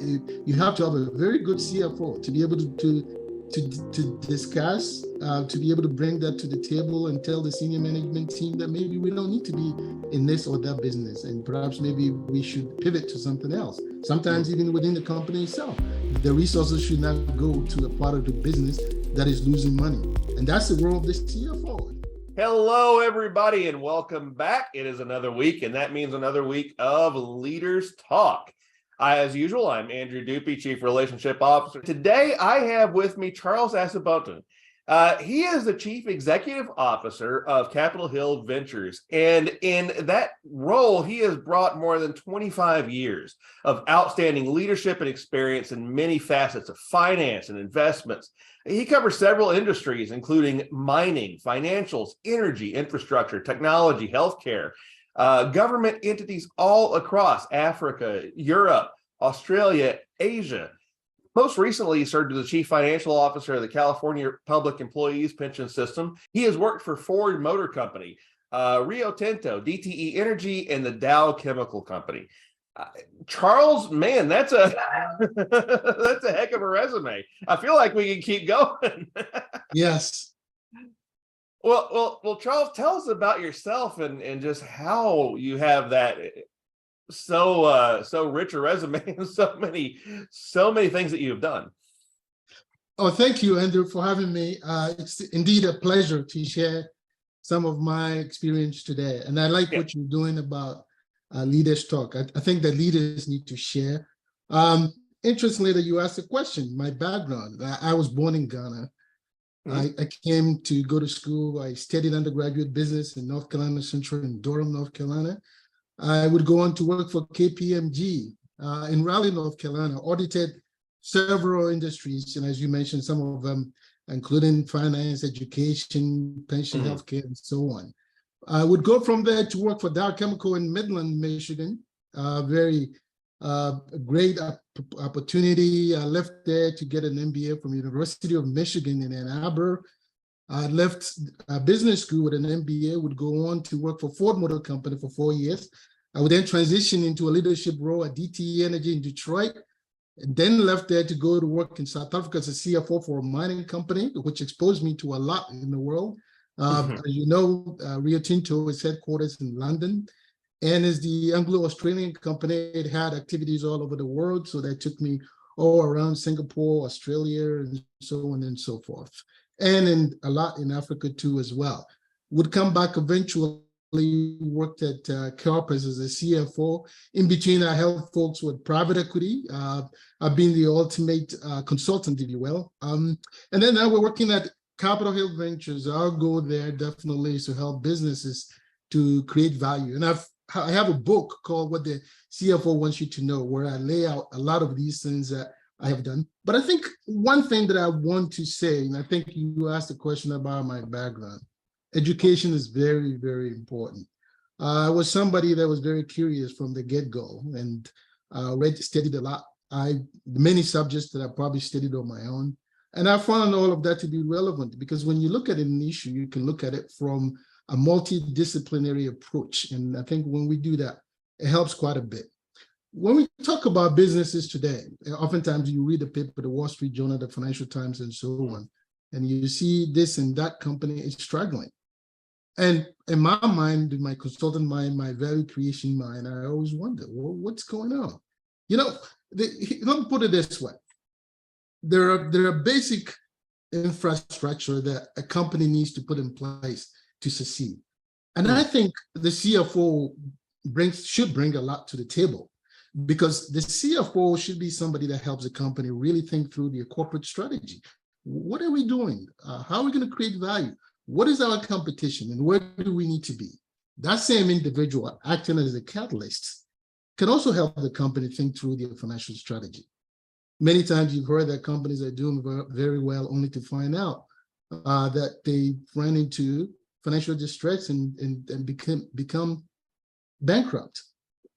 You have to have a very good CFO to be able to discuss, to be able to bring that to the table and tell the senior management team that maybe we don't need to be in this or that business, and perhaps maybe we should pivot to something else. Sometimes even within the company itself, the resources should not go to a part of the business that is losing money. And that's the role of the CFO. Hello, everybody, and welcome back. It is another week, and that means another week of Leaders Talk. As usual, I'm Andrew Dupe, Chief Relationship Officer. Today, I have with me Charles Asubonten. He is the Chief Executive Officer of Capitol Hill Ventures, and in that role, he has brought more than 25 years of outstanding leadership and experience in many facets of finance and investments. He covers several industries, including mining, financials, energy, infrastructure, technology, healthcare, government entities all across Africa, Europe, Australia, Asia. Most recently, he served as the Chief Financial Officer of the California Public Employees Pension System. He has worked for Ford Motor Company, Rio Tinto, DTE Energy, and the Dow Chemical Company. Charles, man, that's a that's a heck of a resume. I feel like we can keep going. Yes. Well, Charles, tell us about yourself and just how you have that so rich a resume and so many things that you have done. Oh, thank you, Andrew, for having me. It's indeed a pleasure to share some of my experience today. And I like what you're doing about Leaders Talk. I think that leaders need to share. Interestingly, that you asked a question, my background. I was born in Ghana. Mm-hmm. I came to go to school. I studied undergraduate business in North Carolina Central in Durham, North Carolina. I would go on to work for KPMG in Raleigh, North Carolina, audited several industries, and as you mentioned, some of them, including finance, education, pension, healthcare, and so on. I would go from there to work for Dow Chemical in Midland, Michigan. Very great opportunity. I left there to get an MBA from University of Michigan in Ann Arbor. I left business school with an MBA, would go on to work for Ford Motor Company for 4 years. I would then transition into a leadership role at DTE Energy in Detroit, and then left there to go to work in South Africa as a CFO for a mining company, which exposed me to a lot in the world. As you know, Rio Tinto is headquarters in London and is the Anglo-Australian company. It had activities all over the world, so that took me all around Singapore, Australia, and so on and so forth. And in a lot in Africa too as well. Would come back eventually, worked at CalPERS as a CFO. In between, I helped folks with private equity. I've been the ultimate consultant, if you will. And then now we're working at Capitol Hill Ventures. Our goal there definitely is to help businesses to create value. And I have a book called What the CFO Wants You to Know, where I lay out a lot of these things that I have done. But I think one thing that I want to say, and I think you asked a question about my background, education is very, very important. I was somebody that was very curious from the get-go and studied a lot. Many subjects that I probably studied on my own. And I found all of that to be relevant because when you look at an issue, you can look at it from a multidisciplinary approach. And I think when we do that, it helps quite a bit. When we talk about businesses today, oftentimes you read the paper, the Wall Street Journal, the Financial Times, and so on, and you see this and that company is struggling. And in my mind, in my consultant mind, my value creation mind, I always wonder, well, what's going on? You know, let me put it this way. There are basic infrastructure that a company needs to put in place to succeed. And I think the CFO should bring a lot to the table. Because the CFO should be somebody that helps a company really think through their corporate strategy. What are we doing? How are we going to create value? What is our competition and where do we need to be? That same individual acting as a catalyst can also help the company think through their financial strategy. Many times you've heard that companies are doing very well only to find out that they ran into financial distress and become bankrupt.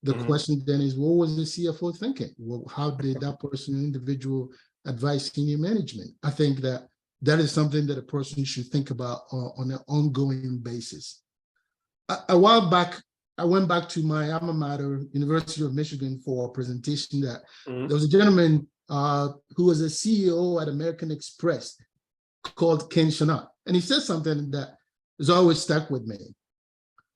The question then is, what was the CFO thinking? Well, how did that person, individual, advise senior management? I think that is something that a person should think about on an ongoing basis. A while back, I went back to my alma mater, University of Michigan, for a presentation that Mhm. there was a gentleman who was a CEO at American Express called Ken Chenault. And he said something that has always stuck with me,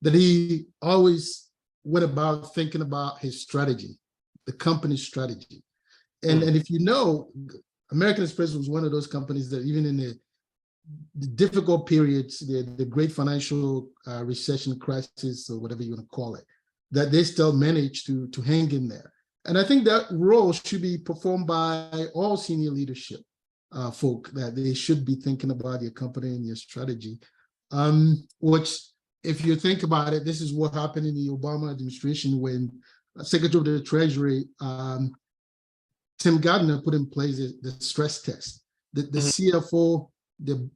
that he always went about thinking about his strategy, the company's strategy. And if you know, American Express was one of those companies that even in the difficult periods, the great financial recession crisis, or whatever you want to call it, that they still managed to hang in there. And I think that role should be performed by all senior leadership folk, that they should be thinking about your company and your strategy. Which, if you think about it, this is what happened in the Obama administration when Secretary of the Treasury, Tim Gardner, put in place the stress test. The CFO, the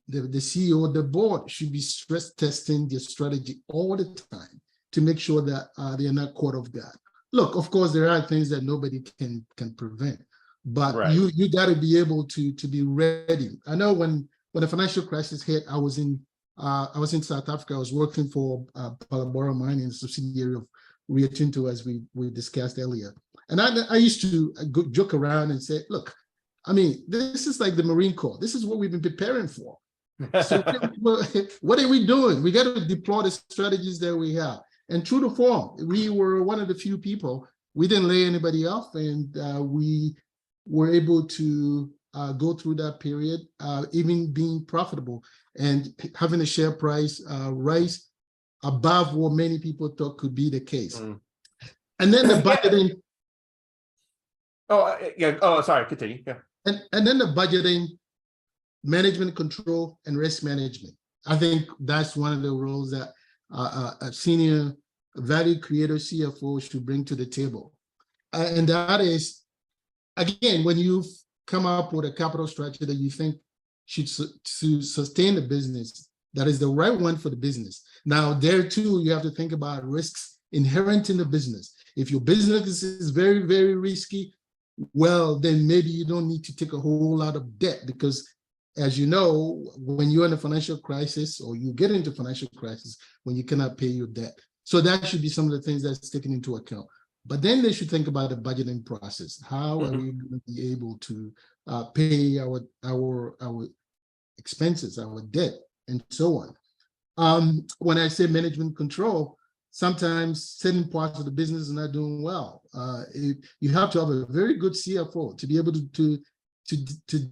CEO of the board should be stress testing their strategy all the time to make sure that they're not caught off guard. Look, of course, there are things that nobody can prevent, but Right. you got to be able to be ready. I know when the financial crisis hit, I was in South Africa. I was working for Palabora Mining, a subsidiary of Rio Tinto, as we discussed earlier. And I used to joke around and say, look, I mean, this is like the Marine Corps. This is what we've been preparing for. So what are we doing? We got to deploy the strategies that we have. And true to form, we were one of the few people. We didn't lay anybody off, and we were able to go through that period, even being profitable and having a share price rise above what many people thought could be the case. And then the budgeting. Sorry, continue. Yeah. And then the budgeting, management control, and risk management. I think that's one of the roles that a senior value creator CFO should bring to the table. And that is, again, when you've come up with a capital structure that you think should to sustain the business, that is the right one for the business. Now, there too, you have to think about risks inherent in the business. If your business is very, very risky, well, then maybe you don't need to take a whole lot of debt, because as you know, when you're in a financial crisis, or you get into financial crisis when you cannot pay your debt. So that should be some of the things that's taken into account. But then they should think about the budgeting process. How are we going to be able to pay our expenses, our debt, and so on? When I say management control, sometimes certain parts of the business are not doing well. You have to have a very good CFO to be able to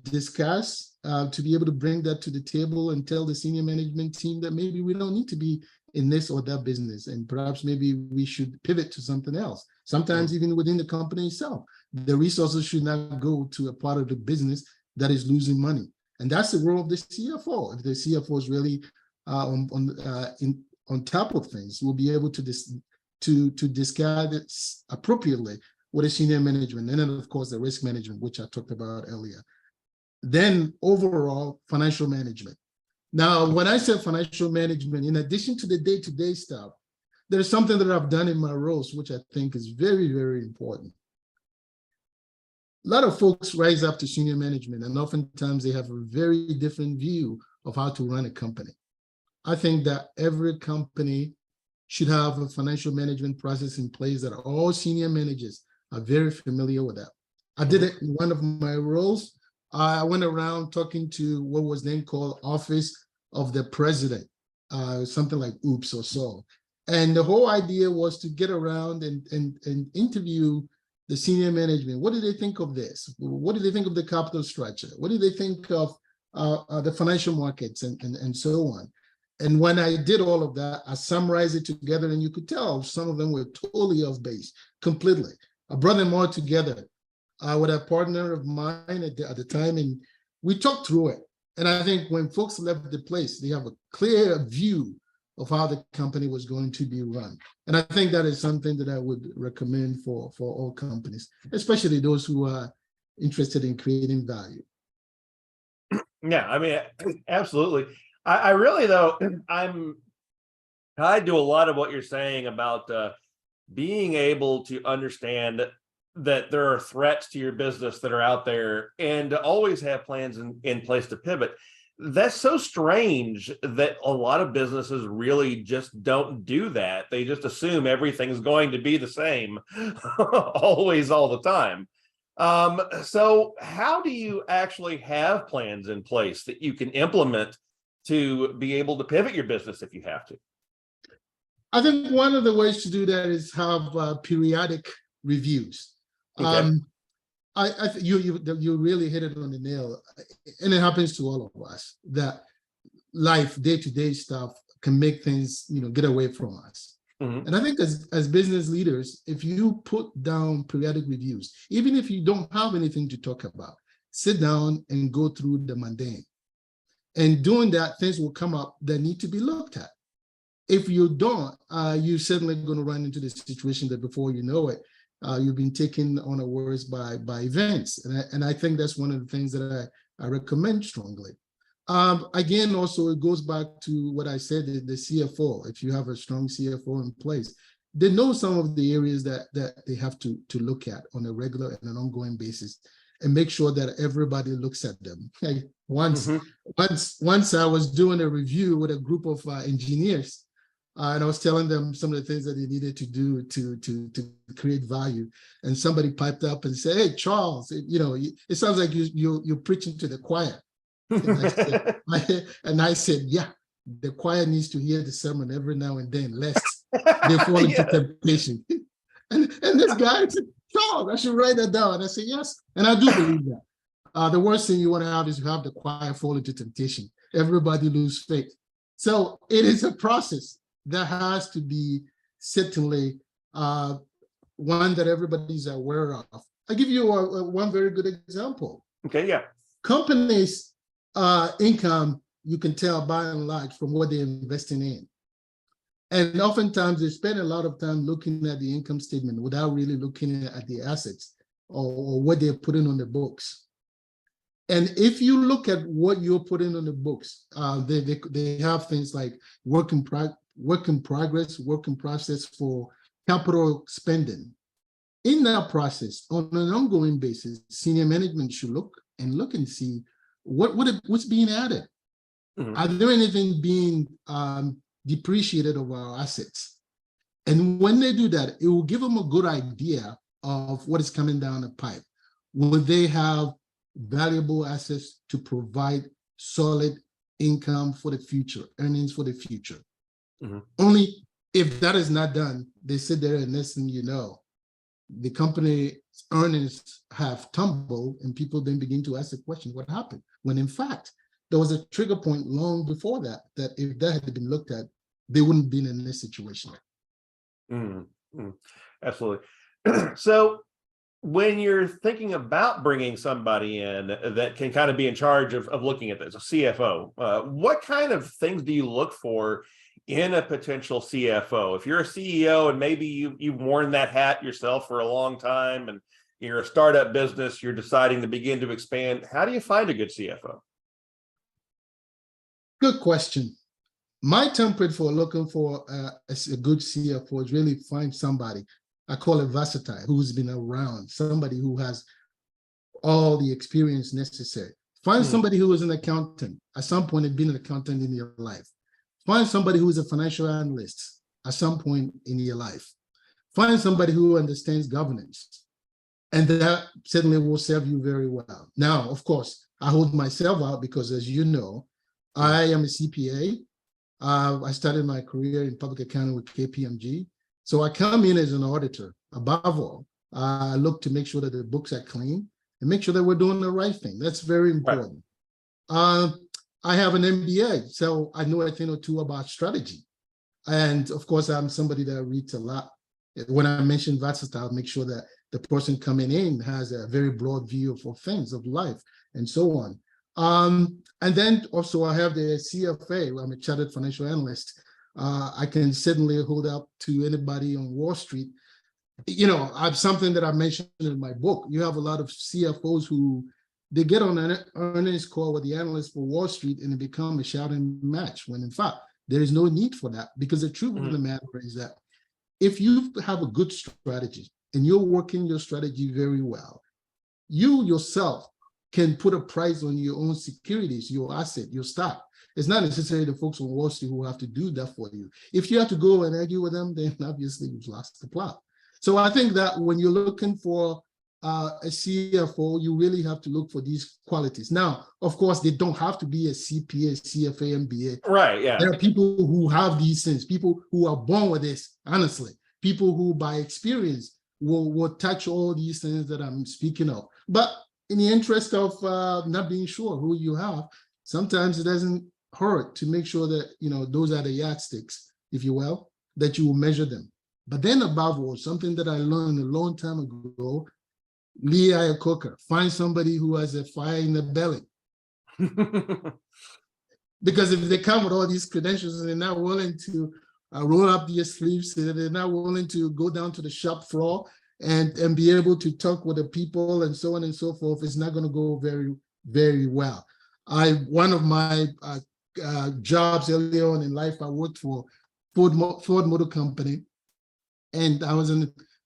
discuss, to be able to bring that to the table and tell the senior management team that maybe we don't need to be in this or that business, and perhaps maybe we should pivot to something else. Sometimes even within the company itself, the resources should not go to a part of the business that is losing money. And that's the role of the CFO. If the CFO is really on top of things, we'll be able to discard it appropriately with the senior management, and then of course the risk management, which I talked about earlier. Then overall financial management. Now, when I say financial management, in addition to the day-to-day stuff, there's something that I've done in my roles, which I think is very, very important. A lot of folks rise up to senior management, and oftentimes they have a very different view of how to run a company. I think that every company should have a financial management process in place that all senior managers are very familiar with that. I did it in one of my roles. I went around talking to what was then called Office of the President, something like OOPS or so. And the whole idea was to get around and interview the senior management. What do they think of this? What do they think of the capital structure? What do they think of the financial markets and so on? And when I did all of that, I summarized it together, and you could tell some of them were totally off base, completely. I brought them all together with a partner of mine at the time, and we talked through it. And I think when folks left the place, they have a clear view of how the company was going to be run. And I think that is something that I would recommend for all companies, especially those who are interested in creating value. Yeah, I mean, absolutely. I really, though, I do a lot of what you're saying about being able to understand that there are threats to your business that are out there, and to always have plans in place to pivot. That's so strange that a lot of businesses really just don't do that. They just assume everything's going to be the same always, all the time. So how do you actually have plans in place that you can implement to be able to pivot your business if you have to? I think one of the ways to do that is have periodic reviews. Okay. You really hit it on the nail, and it happens to all of us that life, day-to-day stuff can make things, get away from us. Mm-hmm. And I think as business leaders, if you put down periodic reviews, even if you don't have anything to talk about, sit down and go through the mundane. And doing that, things will come up that need to be looked at. If you don't, you're certainly going to run into the situation that before you know it, you've been taken unawares by events. And I think that's one of the things that I recommend strongly. Again, also, it goes back to what I said, the CFO. If you have a strong CFO in place, they know some of the areas that they have to look at on a regular and an ongoing basis, and make sure that everybody looks at them. Once I was doing a review with a group of engineers, and I was telling them some of the things that they needed to do to create value, and somebody piped up and said, "Hey, Charles, it sounds like you're preaching to the choir." And I said, "Yeah, the choir needs to hear the sermon every now and then, lest they fall into temptation." And this guy said, "Charles, I should write that down." And I said, "Yes," and I do believe that. The worst thing you want to have is you have the choir fall into temptation. Everybody lose faith. So it is a process that has to be certainly one that everybody's aware of. I'll give you one very good example. Okay, yeah. Companies' income, you can tell by and large from what they're investing in. And oftentimes they spend a lot of time looking at the income statement without really looking at the assets or what they're putting on the books. And if you look at what you're putting on the books, they have things like work in progress, work in process for capital spending. In that process, on an ongoing basis, senior management should look and see what's being added. Mm-hmm. Are there anything being depreciated of our assets? And when they do that, it will give them a good idea of what is coming down the pipe. Will they have valuable assets to provide solid income for the future, earnings for the future? Mm-hmm. Only if that is not done, they sit there and next thing you know, the company's earnings have tumbled and people then begin to ask the question, what happened? When in fact, there was a trigger point long before that if that had been looked at, they wouldn't have been in this situation. Mm-hmm. Absolutely. So when you're thinking about bringing somebody in that can kind of be in charge of looking at this, a CFO, what kind of things do you look for in a potential CFO? If you're a CEO and maybe you've worn that hat yourself for a long time and you're a startup business, you're deciding to begin to expand, how do you find a good CFO? Good question. My template for looking for a good CFO is really find somebody, I call it versatile, who's been around, somebody who has all the experience necessary. Find somebody who is an accountant, at some point had been an accountant in your life. Find somebody who is a financial analyst at some point in your life. Find somebody who understands governance, and that certainly will serve you very well. Now, of course, I hold myself out because, as you know, I am a CPA. I started my career in public accounting with KPMG. So I come in as an auditor. Above all, I look to make sure that the books are clean and make sure that we're doing the right thing. That's very important. Right. I have an MBA, so I know a thing or two about strategy. And of course, I'm somebody that reads a lot. When I mention versatile, make sure that the person coming in has a very broad view of things, of life, and so on. And then also I have the CFA. I'm a chartered financial analyst. I can certainly hold up to anybody on Wall Street. I'm something that I mentioned in my book. You have a lot of CFOs who they get on an earnings call with the analysts for Wall Street and it become a shouting match, when in fact, there is no need for that, because the truth of the matter is that if you have a good strategy and you're working your strategy very well, you yourself can put a price on your own securities, your asset, your stock. It's not necessarily the folks on Wall Street who have to do that for you. If you have to go and argue with them, then obviously you've lost the plot. So I think that when you're looking for a CFO, you really have to look for these qualities. Now, of course, they don't have to be a CPA, CFA, MBA. Right, yeah. There are people who have these things, people who are born with this, honestly, people who by experience will touch all these things that I'm speaking of. But in the interest of not being sure who you have, sometimes it doesn't hurt to make sure that, those are the yardsticks, if you will, that you will measure them. But then above all, something that I learned a long time ago, Lee Iacocca, find somebody who has a fire in the belly. Because if they come with all these credentials and they're not willing to roll up their sleeves, they're not willing to go down to the shop floor and be able to talk with the people and so on and so forth, it's not going to go very, very well. One of my jobs early on in life, I worked for Ford Motor Company, and I was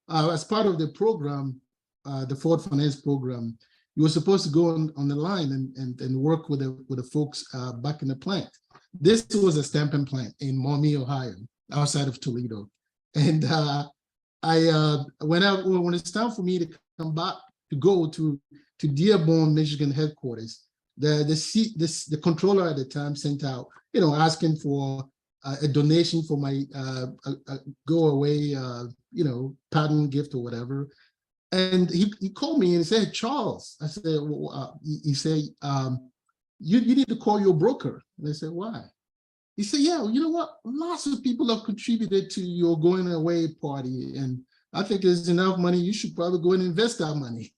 as part of the program, the Ford Finance program. You were supposed to go on the line and work with the folks back in the plant. This was a stamping plant in Maumee, Ohio, outside of Toledo. And when it's time for me to come back to go to Dearborn, Michigan headquarters, the controller at the time sent out, asking for a donation for my go away, patent gift or whatever. And he called me and said, Charles, I said, he said, you need to call your broker. And I said, why? He said, yeah, you know what? Lots of people have contributed to your going away party. And I think there's enough money. You should probably go and invest that money.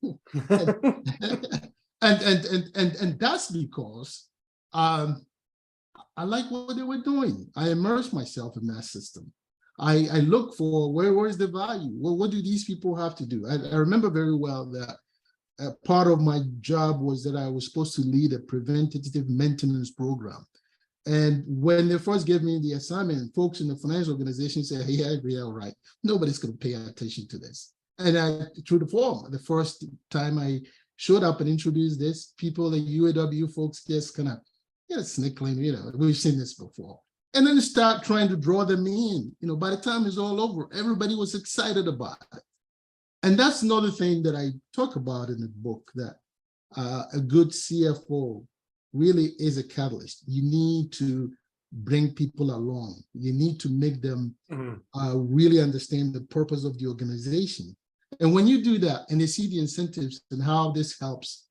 and that's because I like what they were doing. I immersed myself in that system. I look for where is the value? Well, what do these people have to do? I remember very well that part of my job was that I was supposed to lead a preventative maintenance program. And when they first gave me the assignment, folks in the finance organization said, hey, I agree, all right. Nobody's going to pay attention to this. And through the form, the first time I showed up and introduced this, people, the UAW folks just kind of, snickling, we've seen this before. And then start trying to draw them in. By the time it's all over, everybody was excited about it. And that's another thing that I talk about in the book, that a good CFO really is a catalyst. You need to bring people along. You need to make them really understand the purpose of the organization. And when you do that and they see the incentives and how this helps,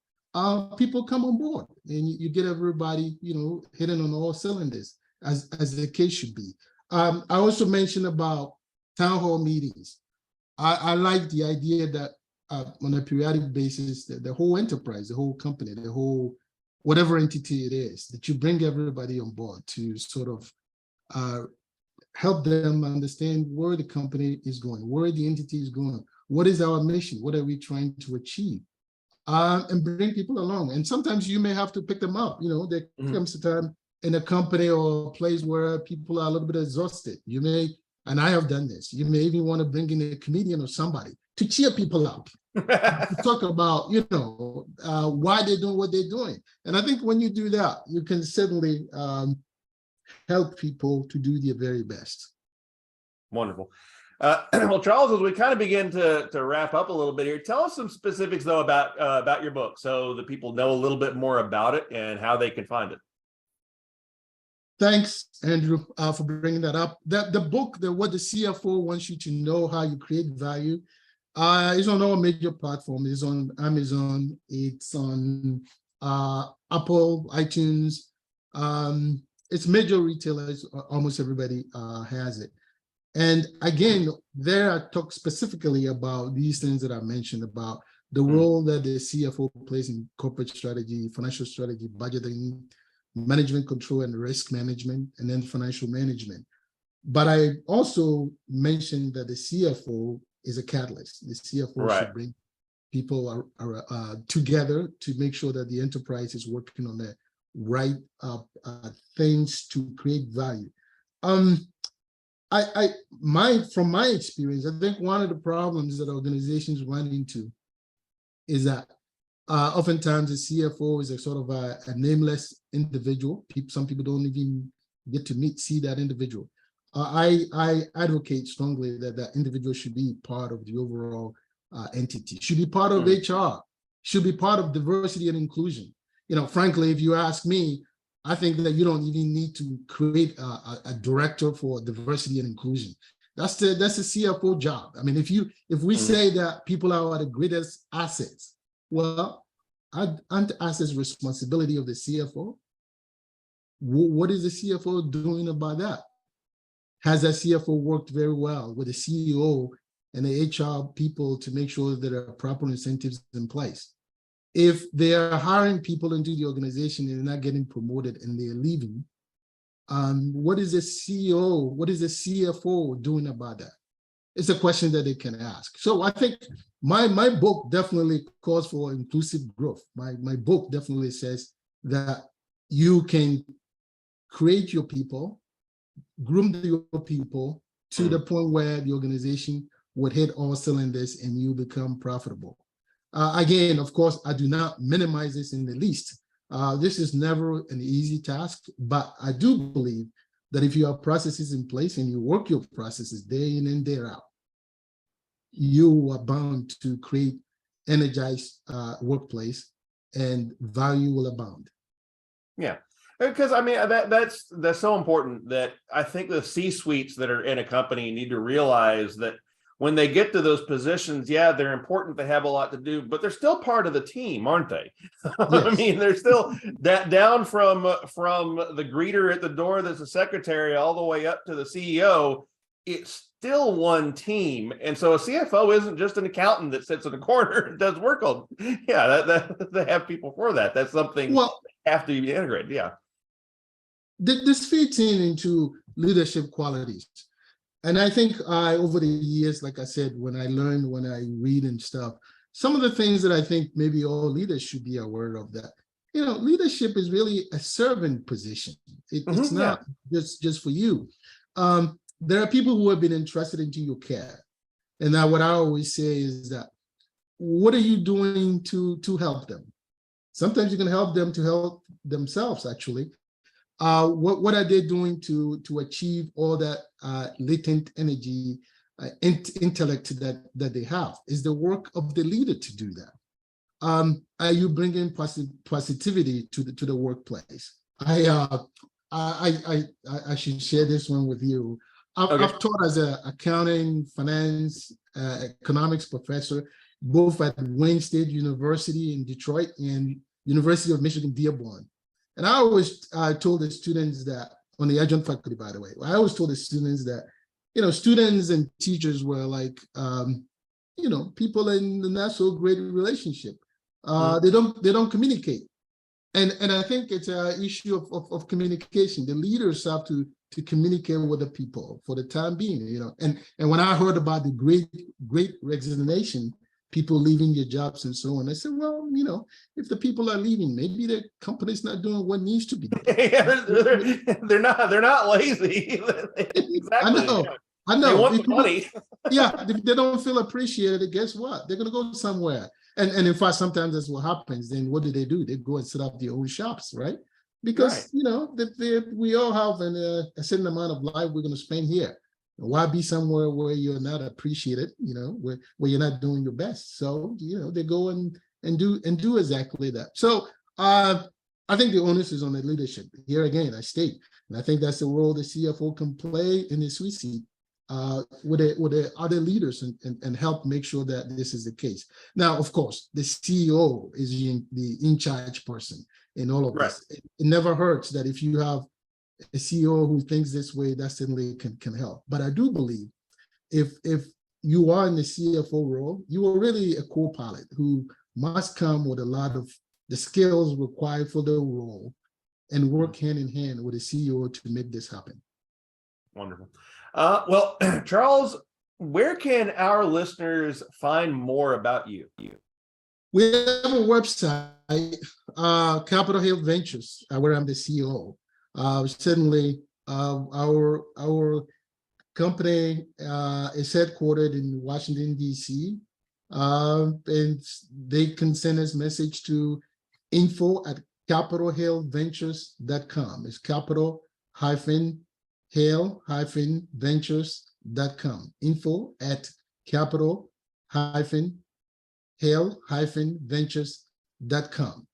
people come on board and you get everybody, hitting on all cylinders, as the case should be. I also mentioned about town hall meetings. I like the idea that on a periodic basis, the whole enterprise, the whole company, the whole whatever entity it is, that you bring everybody on board to sort of help them understand where the company is going, where the entity is going, what is our mission, what are we trying to achieve, and bring people along. And sometimes you may have to pick them up. There comes a time in a company or a place where people are a little bit exhausted. You may, and I have done this, you may even want to bring in a comedian or somebody to cheer people up, to talk about, why they're doing what they're doing. And I think when you do that, you can certainly help people to do their very best. Wonderful. Well, Charles, as we kind of begin to wrap up a little bit here, tell us some specifics, though, about your book so that people know a little bit more about it and how they can find it. Thanks, Andrew, for bringing that up. The book, What the CFO Wants You to Know, How You Create Value, is on all major platforms. It's on Amazon. It's on Apple, iTunes. It's major retailers. Almost everybody has it. And again, there I talk specifically about these things that I mentioned about the role that the CFO plays in corporate strategy, financial strategy, budgeting, management control and risk management, and then financial management. But I also mentioned that the CFO is a catalyst. The CFO should bring people together to make sure that the enterprise is working on the right things to create value. From my experience, I think one of the problems that organizations run into is that Oftentimes, the CFO is a sort of a nameless individual. Some people don't even get to see that individual. I advocate strongly that that individual should be part of the overall entity, should be part of HR, should be part of diversity and inclusion. Frankly, if you ask me, I think that you don't even need to create a director for diversity and inclusion. That's the CFO job. I mean, if we say that people are the greatest assets, well, aren't assets responsibility of the CFO? What is the CFO doing about that? Has that CFO worked very well with the CEO and the HR people to make sure that there are proper incentives in place? If they are hiring people into the organization and they're not getting promoted and they're leaving, what is the CEO, what is the CFO doing about that? It's a question that they can ask. So I think my book definitely calls for inclusive growth. My book definitely says that you can create your people, groom your people to the point where the organization would hit all cylinders and you become profitable. Again, of course, I do not minimize this in the least. This is never an easy task, but I do believe that if you have processes in place and you work your processes day in and day out, you are bound to create energized workplace and value will abound. Yeah. Because I mean, that's so important that I think the C-suites that are in a company need to realize that when they get to those positions, yeah, they're important. They have a lot to do, but they're still part of the team, aren't they? Yes. I mean, they're still that down from the greeter at the door that's a secretary all the way up to the CEO. It's still one team. And so a CFO isn't just an accountant that sits in a corner and does work on. Yeah, that they have people for that. That's something have to be integrated. Yeah. This fits into leadership qualities. And I think over the years, like I said, when I read and stuff, some of the things that I think maybe all leaders should be aware of that, leadership is really a servant position. It's not just for you. There are people who have been entrusted into your care. And now what I always say is that, what are you doing to help them? Sometimes you can help them to help themselves, actually. What are they doing to achieve all that latent energy, intellect that they have? Is the work of the leader to do that? Are you bringing positivity to the workplace? I should share this one with you. I've taught as an accounting, finance, economics professor, both at Wayne State University in Detroit and University of Michigan, Dearborn. And I always told the students that, on the adjunct faculty, by the way, I always told the students that, students and teachers were like, people in the not so great relationship. They don't communicate. And I think it's an issue of communication. The leaders have to communicate with the people for the time being, And when I heard about the great resignation, people leaving your jobs and so on, I said, well, if the people are leaving, maybe the company's not doing what needs to be done. Yeah, they're not lazy. Exactly. I know. They want the money. Yeah, if they don't feel appreciated, guess what? They're going to go somewhere. And in fact, sometimes that's what happens. Then what do? They go and set up their own shops, right? Because, we all have a certain amount of life we're going to spend here. Why be somewhere where you're not appreciated, where you're not doing your best? So, they go and do exactly that. So I think the onus is on the leadership. Here again, I state, and I think that's the role the CFO can play in the sweet seat with the other leaders and help make sure that this is the case. Now, of course, the CEO is the in-charge person in all of this. It never hurts that if you have a CEO who thinks this way, that certainly can help. But I do believe if you are in the CFO role, you are really a co-pilot who must come with a lot of the skills required for the role and work hand in hand with the CEO to make this happen. Wonderful. Well, Charles, where can our listeners find more about you? We have a website, Capitol Hill Ventures, where I'm the CEO. Certainly, our company is headquartered in Washington, D.C. And they can send us message to info@capitolhillventures.com. It's capital-hill-ventures.com. info@capital-hill-ventures.com.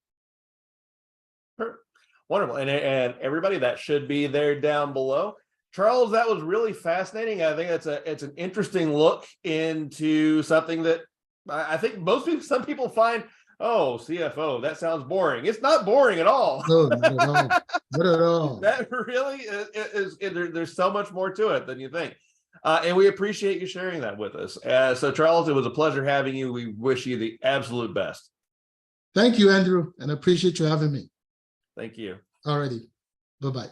Wonderful. And everybody, that should be there down below. Charles, that was really fascinating. I think it's an interesting look into something that I think some people find, oh, CFO, that sounds boring. It's not boring at all. No, not at all. Not at all. That really is there's so much more to it than you think. And we appreciate you sharing that with us. So Charles, it was a pleasure having you. We wish you the absolute best. Thank you, Andrew, and I appreciate you having me. Thank you. Alrighty. Bye-bye.